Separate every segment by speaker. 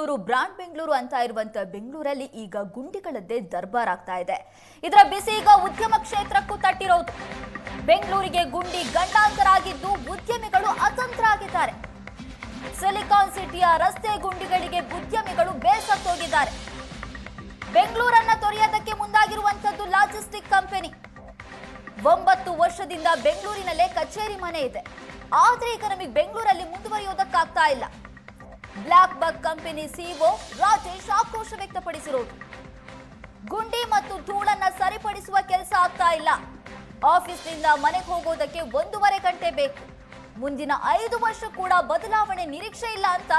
Speaker 1: Bengaluru brand Bengaluru ಅಂತ ಇರುವಂತ ಬೆಂಗಳೂರಲ್ಲಿ ಈಗ ಗುಂಡಿಗಳದ್ದೇ ದರ್ಬಾರ್ ಆಗ್ತಾ ಇದೆ. ಇದರ ಬಿಸಿ ಈಗ ಉದ್ಯಮ ಕ್ಷೇತ್ರಕ್ಕೂ ತಟ್ಟಿರೋದು. ಬೆಂಗಳೂರಿಗೆ ಗುಂಡಿ ಗಂಡಾಂತರ ಆಗಿದ್ದು ಉದ್ಯಮಿಗಳು ಅತಂತ್ರ ಆಗಿದ್ದಾರೆ. ಸಿಲಿಕಾನ್ ಸಿಟಿಯ ರಸ್ತೆ ಗುಂಡಿಗಳಿಗೆ ಉದ್ಯಮಿಗಳು ಬೇಸತ್ತೋಗಿದ್ದಾರೆ. ಬೆಂಗಳೂರನ್ನ ತೊರೆಯೋದಕ್ಕೆ ಮುಂದಾಗಿರುವಂತದ್ದು ಲಾಜಿಸ್ಟಿಕ್ ಕಂಪನಿ. 9 ವರ್ಷದಿಂದ ಬೆಂಗಳೂರಿನಲ್ಲೇ ಕಚೇರಿ ಮನೆ ಇದೆ. ಆದ್ರೆ ಈಗ ನಮಗೆ ಬೆಂಗಳೂರಲ್ಲಿ ಮುಂದುವರಿಯೋದಕ್ಕಾಗ್ತಾ ಇಲ್ಲ. ಬ್ಲಾಕ್ ಬಗ್ ಕಂಪನಿ ಸಿಇಒ ರಾಜೇಶ್ ಆಕ್ರೋಶ ವ್ಯಕ್ತಪಡಿಸಿರೋದು. ಗುಂಡಿ ಮತ್ತು ಧೂಳನ್ನ ಸರಿಪಡಿಸುವ ಕೆಲಸ ಆಗ್ತಾ ಇಲ್ಲ. ಆಫೀಸ್ನಿಂದ ಮನೆಗೆ ಹೋಗೋದಕ್ಕೆ 1.5 ಗಂಟೆ ಬೇಕು. ಮುಂದಿನ 5 ವರ್ಷ ಕೂಡ ಬದಲಾವಣೆ ನಿರೀಕ್ಷೆ ಇಲ್ಲ ಅಂತ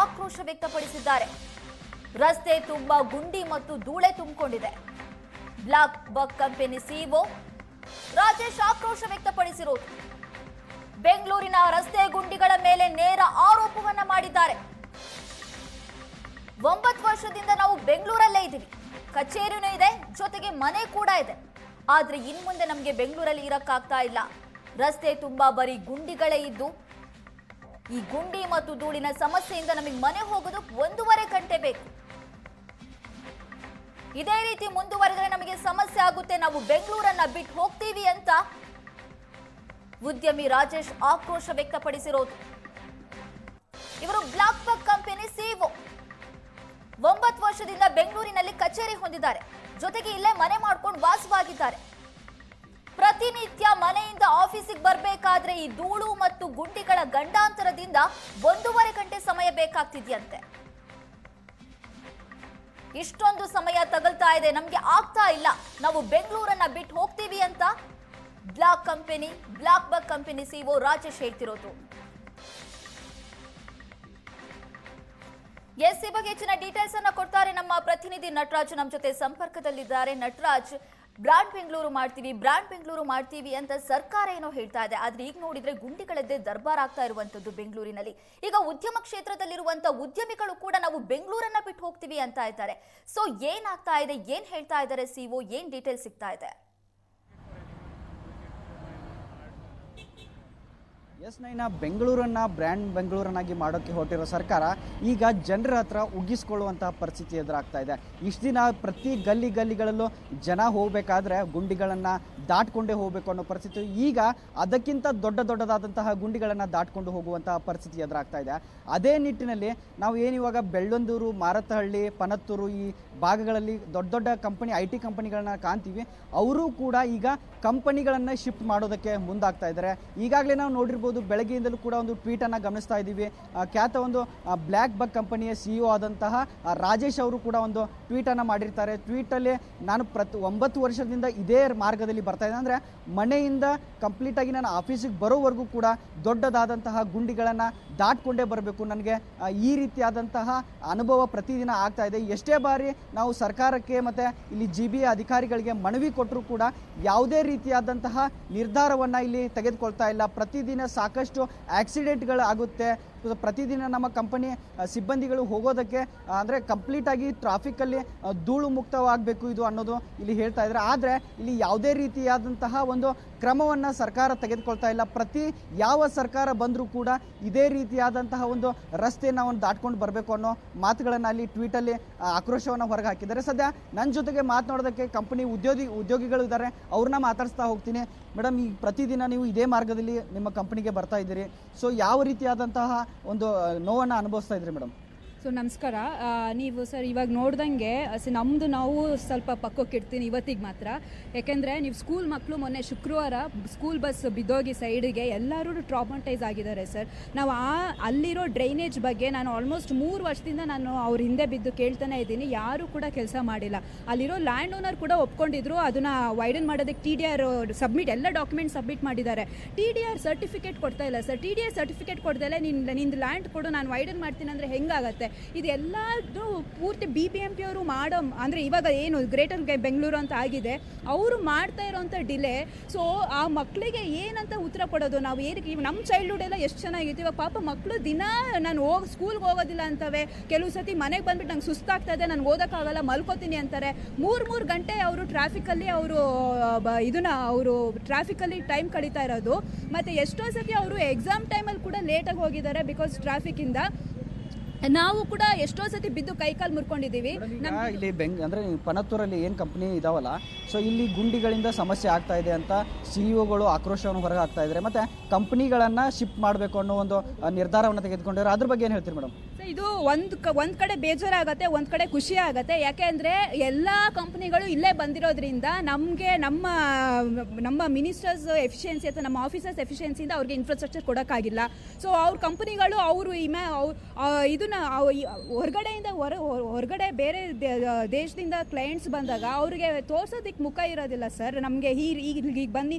Speaker 1: ಆಕ್ರೋಶ ವ್ಯಕ್ತಪಡಿಸಿದ್ದಾರೆ. ರಸ್ತೆ ತುಂಬಾ ಗುಂಡಿ ಮತ್ತು ಧೂಳೆ ತುಂಬಿಕೊಂಡಿದೆ. ಬ್ಲಾಕ್ ಬಗ್ ಕಂಪನಿ ಸಿಇಒ ರಾಜೇಶ್ ಆಕ್ರೋಶ ವ್ಯಕ್ತಪಡಿಸಿರೋದು. ಬೆಂಗಳೂರಿನ ರಸ್ತೆ ಗುಂಡಿಗಳ ಮೇಲೆ ನೇರ ಆರೋಪವನ್ನ ಮಾಡಿದ್ದಾರೆ. 9 ವರ್ಷದಿಂದ ನಾವು ಬೆಂಗಳೂರಲ್ಲೇ ಇದ್ದೀವಿ, ಕಚೇರಿನೂ ಇದೆ, ಜೊತೆಗೆ ಮನೆ ಕೂಡ ಇದೆ. ಆದ್ರೆ ಇನ್ಮುಂದೆ ನಮಗೆ ಬೆಂಗಳೂರಲ್ಲಿ ಇರಕ್ಕಾಗ್ತಾ ಇಲ್ಲ. ರಸ್ತೆ ತುಂಬಾ ಬರೀ ಗುಂಡಿಗಳೇ ಇದ್ದು ಈ ಗುಂಡಿ ಮತ್ತು ಧೂಳಿನ ಸಮಸ್ಯೆಯಿಂದ ನಮಗೆ ಮನೆ ಹೋಗೋದು 1.5 ಗಂಟೆ ಬೇಕು. ಇದೇ ರೀತಿ ಮುಂದುವರೆದರೆ ನಮಗೆ ಸಮಸ್ಯೆ ಆಗುತ್ತೆ, ನಾವು ಬೆಂಗಳೂರನ್ನ ಬಿಟ್ಟು ಹೋಗ್ತೀವಿ ಅಂತ ಉದ್ಯಮಿ ರಾಜೇಶ್ ಆಕ್ರೋಶ ವ್ಯಕ್ತಪಡಿಸಿರೋದು. ಇವರು ಬ್ಲಾಕ್ ಬಗ್ ಕಂಪನಿ ಸಿಇಒ. 9 ವರ್ಷದಿಂದ ಬೆಂಗಳೂರಿನಲ್ಲಿ ಕಚೇರಿ ಹೊಂದಿದ್ದಾರೆ, ಜೊತೆಗೆ ಇಲ್ಲೇ ಮನೆ ಮಾಡ್ಕೊಂಡು ವಾಸವಾಗಿದ್ದಾರೆ. ಪ್ರತಿನಿತ್ಯ ಮನೆಯಿಂದ ಆಫೀಸಿಗೆ ಬರಬೇಕಾದ್ರೆ ಈ ಧೂಳು ಮತ್ತು ಗುಂಡಿಗಳ ಗಂಡಾಂತರದಿಂದ 1.5 ಗಂಟೆ ಸಮಯ ಬೇಕಾಗ್ತಿದ್ಯಂತೆ. ಇಷ್ಟೊಂದು ಸಮಯ ತಗಲ್ತಾ ಇದೆ, ನಮ್ಗೆ ಆಗ್ತಾ ಇಲ್ಲ, ನಾವು ಬೆಂಗಳೂರನ್ನ ಬಿಟ್ಟು ಹೋಗ್ತೀವಿ ಅಂತ ಬ್ಲಾಕ್ ಬಗ್ ಕಂಪನಿ ಸಿಇಒ ರಾಜೇಶ್ ಹೇಳ್ತಿರೋದು. ಈ ಬಗ್ಗೆ ಹೆಚ್ಚಿನ ಡೀಟೇಲ್ಸ್ ಅನ್ನ ಕೊಡ್ತಾರೆ ನಮ್ಮ ಪ್ರತಿನಿಧಿ ನಟರಾಜ್. ನಮ್ಮ ಜೊತೆ ಸಂಪರ್ಕದಲ್ಲಿದ್ದಾರೆ. ನಟರಾಜ್, ಬ್ರಾಂಡ್ ಬೆಂಗಳೂರು ಮಾಡ್ತೀವಿ ಅಂತ ಸರ್ಕಾರ ಏನೋ ಹೇಳ್ತಾ ಇದೆ, ಆದ್ರೆ ಈಗ ನೋಡಿದ್ರೆ ಗುಂಡಿಗಳದ್ದೇ ದರ್ಬಾರ್ ಆಗ್ತಾ ಇರುವಂತದ್ದು ಬೆಂಗಳೂರಿನಲ್ಲಿ. ಈಗ ಉದ್ಯಮ ಕ್ಷೇತ್ರದಲ್ಲಿರುವಂತ ಉದ್ಯಮಿಗಳು ಕೂಡ ನಾವು ಬೆಂಗಳೂರನ್ನ ಬಿಟ್ಟು ಹೋಗ್ತೀವಿ ಅಂತ ಇದ್ದಾರೆ. ಸೊ ಏನಾಗ್ತಾ ಇದೆ, ಏನ್ ಹೇಳ್ತಾ ಇದ್ದಾರೆ ಸಿಇಒ, ಏನ್ ಡೀಟೇಲ್ಸ್ ಸಿಗ್ತಾ ಇದೆ?
Speaker 2: ಎಸ್ ನೈನಾ, ಬೆಂಗಳೂರನ್ನು ಬ್ರ್ಯಾಂಡ್ ಬೆಂಗಳೂರನ್ನಾಗಿ ಮಾಡೋಕ್ಕೆ ಹೊರಟಿರೋ ಸರ್ಕಾರ ಈಗ ಜನರ ಹತ್ರ ಉಗ್ಗಿಸ್ಕೊಳ್ಳುವಂತಹ ಪರಿಸ್ಥಿತಿ ಎದುರಾಗ್ತಾ ಇದೆ. ಇಷ್ಟು ದಿನ ಪ್ರತಿ ಗಲ್ಲಿಗಳಲ್ಲೂ ಜನ ಹೋಗಬೇಕಾದ್ರೆ ಗುಂಡಿಗಳನ್ನು ದಾಟ್ಕೊಂಡೇ ಹೋಗಬೇಕು ಅನ್ನೋ ಪರಿಸ್ಥಿತಿ, ಈಗ ಅದಕ್ಕಿಂತ ದೊಡ್ಡದಾದಂತಹ ಗುಂಡಿಗಳನ್ನು ದಾಟ್ಕೊಂಡು ಹೋಗುವಂತಹ ಪರಿಸ್ಥಿತಿ ಎದುರಾಗ್ತಾ ಇದೆ. ಅದೇ ನಿಟ್ಟಿನಲ್ಲಿ ನಾವು ಏನಿವಾಗ ಬೆಳ್ಳಂದೂರು, ಮಾರತಹಳ್ಳಿ, ಪನತ್ತೂರು ಈ ಭಾಗಗಳಲ್ಲಿ ದೊಡ್ಡ ಕಂಪನಿ IT ಕಂಪನಿಗಳನ್ನ ಕಾಣ್ತೀವಿ. ಅವರು ಕೂಡ ಈಗ ಕಂಪನಿಗಳನ್ನು ಶಿಫ್ಟ್ ಮಾಡೋದಕ್ಕೆ ಮುಂದಾಗ್ತಾ ಇದ್ದಾರೆ. ಈಗಾಗಲೇ ನಾವು ನೋಡಿರ್ಬೋದು, ಬೆಳಗ್ಗೆಯಿಂದಲೂ ಕೂಡ ಒಂದು ಟ್ವೀಟನ್ನು ಗಮನಿಸ್ತಾ ಇದ್ದೀವಿ. ಖ್ಯಾತ ಒಂದು ಬ್ಲ್ಯಾಕ್ ಬಗ್ ಕಂಪನಿಯ CEO ಆದಂತಹ ರಾಜೇಶ್ ಅವರು ಕೂಡ ಒಂದು ಟ್ವೀಟನ್ನು ಮಾಡಿರ್ತಾರೆ. ಟ್ವೀಟಲ್ಲಿ ನಾನು 9 ವರ್ಷದಿಂದ ಇದೇ ಮಾರ್ಗದಲ್ಲಿ ಬರ್ತಾ ಇದ್ದೆ, ಅಂದರೆ ಮನೆಯಿಂದ ಕಂಪ್ಲೀಟಾಗಿ ನಾನು ಆಫೀಸಿಗೆ ಬರೋವರೆಗೂ ಕೂಡ ದೊಡ್ಡದಾದಂತಹ ಗುಂಡಿಗಳನ್ನು ದಾಟ್ಕೊಂಡೇ ಬರಬೇಕು. ನನಗೆ ಈ ರೀತಿಯಾದಂತಹ ಅನುಭವ ಪ್ರತಿದಿನ ಆಗ್ತಾ ಇದೆ. ಎಷ್ಟೇ ಬಾರಿ ನಾವು ಸರ್ಕಾರಕ್ಕೆ ಮತ್ತು ಇಲ್ಲಿ GBA ಅಧಿಕಾರಿಗಳಿಗೆ ಮನವಿ ಕೊಟ್ಟರೂ ಕೂಡ ಯಾವುದೇ ರೀತಿಯಾದಂತಹ ನಿರ್ಧಾರವನ್ನು ಇಲ್ಲಿ ತೆಗೆದುಕೊಳ್ತಾ ಇಲ್ಲ. ಪ್ರತಿದಿನ ಸಾಕಷ್ಟು ಆಕ್ಸಿಡೆಂಟ್ಗಳಾಗುತ್ತೆ. ಪ್ರತಿದಿನ ನಮ್ಮ ಕಂಪನಿ ಸಿಬ್ಬಂದಿಗಳು ಹೋಗೋದಕ್ಕೆ ಅಂದರೆ ಕಂಪ್ಲೀಟಾಗಿ ಟ್ರಾಫಿಕ್ಕಲ್ಲಿ ಧೂಳು ಮುಕ್ತವಾಗಬೇಕು ಇದು ಅನ್ನೋದು ಇಲ್ಲಿ ಹೇಳ್ತಾ ಇದ್ದಾರೆ. ಆದರೆ ಇಲ್ಲಿ ಯಾವುದೇ ರೀತಿಯಾದಂತಹ ಒಂದು ಕ್ರಮವನ್ನು ಸರ್ಕಾರ ತೆಗೆದುಕೊಳ್ತಾ ಇಲ್ಲ. ಯಾವ ಸರ್ಕಾರ ಬಂದರೂ ಕೂಡ ಇದೇ ರೀತಿಯಾದಂತಹ ಒಂದು ರಸ್ತೆಯನ್ನು ನಾವು ದಾಟ್ಕೊಂಡು ಬರಬೇಕು ಅನ್ನೋ ಮಾತುಗಳನ್ನು ಅಲ್ಲಿ ಟ್ವೀಟಲ್ಲಿ ಆಕ್ರೋಶವನ್ನು ಹೊರಗೆ ಹಾಕಿದ್ದಾರೆ. ಸದ್ಯ ನನ್ನ ಜೊತೆಗೆ ಮಾತನಾಡೋದಕ್ಕೆ ಕಂಪನಿ ಉದ್ಯೋಗಿಗಳು ಇದ್ದಾರೆ, ಅವ್ರನ್ನ ಮಾತಾಡಿಸ್ತಾ ಹೋಗ್ತೀನಿ. ಮೇಡಮ್, ಈ ಪ್ರತಿದಿನ ನೀವು ಇದೇ ಮಾರ್ಗದಲ್ಲಿ ನಿಮ್ಮ ಕಂಪನಿಗೆ ಬರ್ತಾ ಇದ್ದೀರಿ, ಸೊ ಯಾವ ರೀತಿಯಾದಂತಹ ಒಂದು ನೋವನ್ನು ಅನುಭವಿಸ್ತಾ ಇದ್ರಿ ಮೇಡಮ್?
Speaker 3: ಸೊ ನಮಸ್ಕಾರ. ನೀವು ಸರ್ ಇವಾಗ ನೋಡ್ದಂಗೆ ನಮ್ಮದು ನಾವು ಸ್ವಲ್ಪ ಪಕ್ಕಕ್ಕೆ ಇಡ್ತೀನಿ ಇವತ್ತಿಗೆ ಮಾತ್ರ. ಯಾಕೆಂದರೆ ನೀವು ಸ್ಕೂಲ್ ಮಕ್ಕಳು ಮೊನ್ನೆ ಶುಕ್ರವಾರ ಸ್ಕೂಲ್ ಬಸ್ ಬಿದ್ದೋಗಿ ಸೈಡಿಗೆ ಎಲ್ಲರೂ ಟ್ರಾಮಟೈಸ್ ಆಗಿದ್ದಾರೆ ಸರ್. ನಾವು ಅಲ್ಲಿರೋ ಡ್ರೈನೇಜ್ ಬಗ್ಗೆ ನಾನು ಆಲ್ಮೋಸ್ಟ್ 3 ವರ್ಷದಿಂದ ನಾನು ಅವ್ರ ಹಿಂದೆ ಬಿದ್ದು ಕೇಳ್ತಾನೆ ಇದ್ದೀನಿ, ಯಾರೂ ಕೂಡ ಕೆಲಸ ಮಾಡಿಲ್ಲ. ಅಲ್ಲಿರೋ ಲ್ಯಾಂಡ್ ಓನರ್ ಕೂಡ ಒಪ್ಕೊಂಡಿದ್ರು ಅದನ್ನು ವೈಡನ್ ಮಾಡೋದಕ್ಕೆ TDR ಎಲ್ಲ ಡಾಕ್ಯುಮೆಂಟ್ ಸಬ್ಮಿಟ್ ಮಾಡಿದ್ದಾರೆ. TDR ಸರ್ಟಿಫಿಕೇಟ್ ಕೊಡ್ತಾ ಇಲ್ಲ ಸರ್. TDR ಸರ್ಟಿಫಿಕೇಟ್ ಕೊಡ್ದಲ್ಲೇ ನಿಂದು ಲ್ಯಾಂಡ್ ಕೊಡು, ನಾನು ವೈಡನ್ ಮಾಡ್ತೀನಿ ಅಂದರೆ ಹೆಂಗಾಗತ್ತೆ? ಇದೆಲ್ಲದು ಪೂರ್ತಿ BBMP ಅವರು ಮಾಡೋ, ಅಂದರೆ ಇವಾಗ ಏನು ಗ್ರೇಟರ್ ಬೆಂಗಳೂರು ಅಂತ ಆಗಿದೆ, ಅವರು ಮಾಡ್ತಾ ಇರೋಂಥ ಡಿಲೇ. ಸೊ ಆ ಮಕ್ಕಳಿಗೆ ಏನಂತ ಉತ್ತರ ಕೊಡೋದು? ನಾವು ಏನಕ್ಕೆ ನಮ್ಮ ಚೈಲ್ಡ್ಹುಡ್ ಎಲ್ಲ ಎಷ್ಟು ಚೆನ್ನಾಗಿತ್ತು, ಇವಾಗ ಪಾಪ ಮಕ್ಕಳು ದಿನ ನಾನು ಸ್ಕೂಲ್ಗೆ ಹೋಗೋದಿಲ್ಲ ಅಂತವೆ. ಕೆಲವು ಸತಿ ಮನೆಗೆ ಬಂದ್ಬಿಟ್ಟು ನಂಗೆ ಸುಸ್ತಾಗ್ತಾ ಇದೆ, ನಾನು ಓದೋಕ್ಕಾಗಲ್ಲ, ಮಲ್ಕೋತೀನಿ ಅಂತಾರೆ. 3 ಗಂಟೆ ಅವರು ಟ್ರಾಫಿಕಲ್ಲಿ ಅವರು ಟ್ರಾಫಿಕಲ್ಲಿ ಟೈಮ್ ಕಳೀತಾ ಇರೋದು. ಮತ್ತು ಎಷ್ಟೋ ಸತಿ ಅವರು ಎಕ್ಸಾಮ್ ಟೈಮಲ್ಲಿ ಕೂಡ ಲೇಟಾಗಿ ಹೋಗಿದ್ದಾರೆ ಬಿಕಾಸ್ ಟ್ರಾಫಿಕ್ಕಿಂದ. ನಾವು ಕೂಡ ಎಷ್ಟೋ ಸತಿ ಬಿದ್ದು ಕೈಕಾಲು ಮುರ್ಕೊಂಡಿದ್ದೀವಿ.
Speaker 2: ಈಗ ಇಲ್ಲಿ ಅಂದ್ರೆ ಪಣತ್ತೂರಲ್ಲಿ ಏನು ಕಂಪ್ನಿ ಇದಾವಲ್ಲ, ಸೊ ಇಲ್ಲಿ ಗುಂಡಿಗಳಿಂದ ಸಮಸ್ಯೆ ಆಗ್ತಾ ಇದೆ ಅಂತ ಸಿಇಒಗಳು ಆಕ್ರೋಶವನ್ನು ಹೊರಗೆ ಹಾಕ್ತಾ ಇದ್ದಾರೆ. ಮತ್ತೆ ಕಂಪ್ನಿಗಳನ್ನ ಶಿಫ್ಟ್ ಮಾಡಬೇಕು ಅನ್ನೋ ಒಂದು ನಿರ್ಧಾರವನ್ನು ತೆಗೆದುಕೊಂಡಿದ್ದಾರೆ. ಅದ್ರ ಬಗ್ಗೆ ಏನು ಹೇಳ್ತೀರಿ ಮೇಡಮ್?
Speaker 3: ಇದು ಒಂದ್ ಕಡೆ ಬೇಜಾರಾಗತ್ತೆ, ಒಂದ್ ಕಡೆ ಖುಷಿ ಆಗತ್ತೆ. ಯಾಕೆಂದ್ರೆ ಎಲ್ಲ ಕಂಪ್ನಿಗಳು ಇಲ್ಲೇ ಬಂದಿರೋದ್ರಿಂದ ನಮಗೆ ನಮ್ಮ ಮಿನಿಸ್ಟರ್ಸ್ ಎಫಿಷಿಯನ್ಸಿ ಅಥವಾ ನಮ್ಮ ಆಫೀಸರ್ಸ್ ಎಫಿಷಿಯನ್ಸಿಯಿಂದ ಅವ್ರಿಗೆ ಇನ್ಫ್ರಾಸ್ಟ್ರಕ್ಚರ್ ಕೊಡೋಕ್ಕಾಗಿಲ್ಲ. ಸೊ ಅವ್ರ ಕಂಪನಿಗಳು ಅವರು ಇದನ್ನ ಹೊರಗಡೆ ಬೇರೆ ದೇಶದಿಂದ ಕ್ಲೈಂಟ್ಸ್ ಬಂದಾಗ ಅವ್ರಿಗೆ ತೋರ್ಸೋದಕ್ಕೆ ಮುಖ ಇರೋದಿಲ್ಲ ಸರ್. ನಮಗೆ ಈಗ ಬನ್ನಿ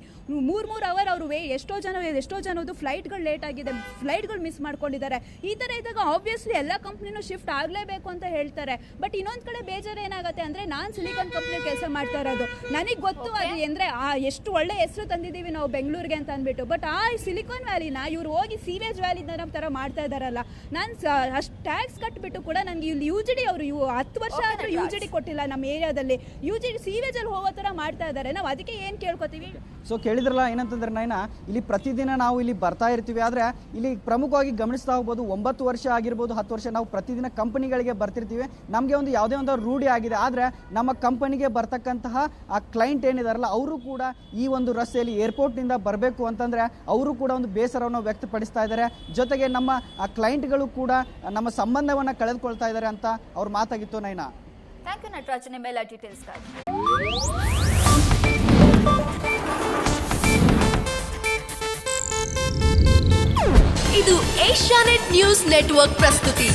Speaker 3: 3 ಅವರ್ ಅವರು ಎಷ್ಟೋ ಜನದ್ದು ಫ್ಲೈಟ್ಗಳು ಲೇಟ್ ಆಗಿದೆ, ಫ್ಲೈಟ್ಗಳು ಮಿಸ್ ಮಾಡ್ಕೊಂಡಿದ್ದಾರೆ. ಈ ಥರ ಇದ್ದಾಗ ಆಬ್ವಿಯಸ್ಲಿ ಎಲ್ಲ ಕಂಪ್ನಿನೂ ಶಿಫ್ಟ್ ಆಗಲೇಬೇಕು ಅಂತ ಹೇಳ್ತಾರೆ. ಬಟ್ ಇನ್ನೊಂದು ಕಡೆ ಬೇಜಾರು ಏನಾಗುತ್ತೆ ಅಂದರೆ, ನಾನು ಸಿಲಿಕಾನ್ ಕಂಪ್ನಿ ಕೆಲಸ ಮಾಡ್ತಾ ಇರೋದು, ನನಗೆ ಗೊತ್ತು ಅದು ಅಂದರೆ ಎಷ್ಟು ಒಳ್ಳೆ ಹೆಸರು ತಂದಿದ್ದೀವಿ ನಾವು ಬೆಂಗಳೂರಿಗೆ ಅಂತ ಅಂದ್ಬಿಟ್ಟು. ಬಟ್ ಆ ಸಿಲಿಕಾನ್ ವ್ಯಾಲಿನ ಇವ್ರು ಹೋಗಿ ಸೀವೇಜ್ ವ್ಯಾಲಿನ ಥರ ಮಾಡ್ತಾ ಇದ್ದಾರಲ್ಲ. ನಾನು ಅಷ್ಟು ಟ್ಯಾಕ್ಸ್ ಕಟ್ಬಿಟ್ಟು ಕೂಡ ನನಗೆ ಇಲ್ಲಿ UGD ಅವರು 10 ವರ್ಷ ಆದರೂ UGD ಕೊಟ್ಟಿಲ್ಲ ನಮ್ಮ ಏರಿಯಾದಲ್ಲಿ. UGD ಸೀವೇಜಲ್ಲಿ ಹೋಗೋ ಥರ ಮಾಡ್ತಾ ಇದ್ದಾರೆ. ನಾವು ಅದಕ್ಕೆ ಏನು ಕೇಳ್ಕೊತೀವಿ?
Speaker 2: ಸೊ ಕೇಳಿದ್ರಲ್ಲ, ಏನಂತಂದ್ರೆ ನೈನಾ, ಇಲ್ಲಿ ಪ್ರತಿದಿನ ನಾವು ಇಲ್ಲಿ ಬರ್ತಾ ಇರ್ತೀವಿ. ಆದರೆ ಇಲ್ಲಿ ಪ್ರಮುಖವಾಗಿ ಗಮನಿಸ್ತಾ ಹೋಗ್ಬೋದು, 9 ವರ್ಷ ಆಗಿರ್ಬೋದು, 10 ವರ್ಷ ನಾವು ಪ್ರತಿದಿನ ಕಂಪನಿಗಳಿಗೆ ಬರ್ತಿರ್ತೀವಿ. ನಮಗೆ ಒಂದು ಯಾವುದೇ ಒಂದು ರೂಢಿ ಆಗಿದೆ. ಆದರೆ ನಮ್ಮ ಕಂಪನಿಗೆ ಬರ್ತಕ್ಕಂತಹ ಆ ಕ್ಲೈಂಟ್ ಏನಿದಾರಲ್ಲ, ಅವರು ಕೂಡ ಈ ಒಂದು ರಸ್ತೆಯಲ್ಲಿ ಏರ್ಪೋರ್ಟ್ನಿಂದ ಬರಬೇಕು ಅಂತಂದರೆ ಅವರು ಕೂಡ ಒಂದು ಬೇಸರವನ್ನು ವ್ಯಕ್ತಪಡಿಸ್ತಾ ಇದ್ದಾರೆ. ಜೊತೆಗೆ ನಮ್ಮ ಆ ಕ್ಲೈಂಟ್ಗಳು ಕೂಡ ನಮ್ಮ ಸಂಬಂಧವನ್ನು ಕಳೆದುಕೊಳ್ತಾ ಇದ್ದಾರೆ ಅಂತ ಅವ್ರ ಮಾತಾಗಿತ್ತು. ನೈನಾ,
Speaker 1: ಥ್ಯಾಂಕ್ ಯು ನಟರಾಜ್, ನಿಮ್ಮೆಲ್ಲ ಡೀಟೇಲ್ಸ್ಗಾಗಿ.
Speaker 4: ಇದು ಏಷ್ಯಾನೆಟ್ ನ್ಯೂಸ್ ನೆಟ್ವರ್ಕ್ ಪ್ರಸ್ತುತಿ.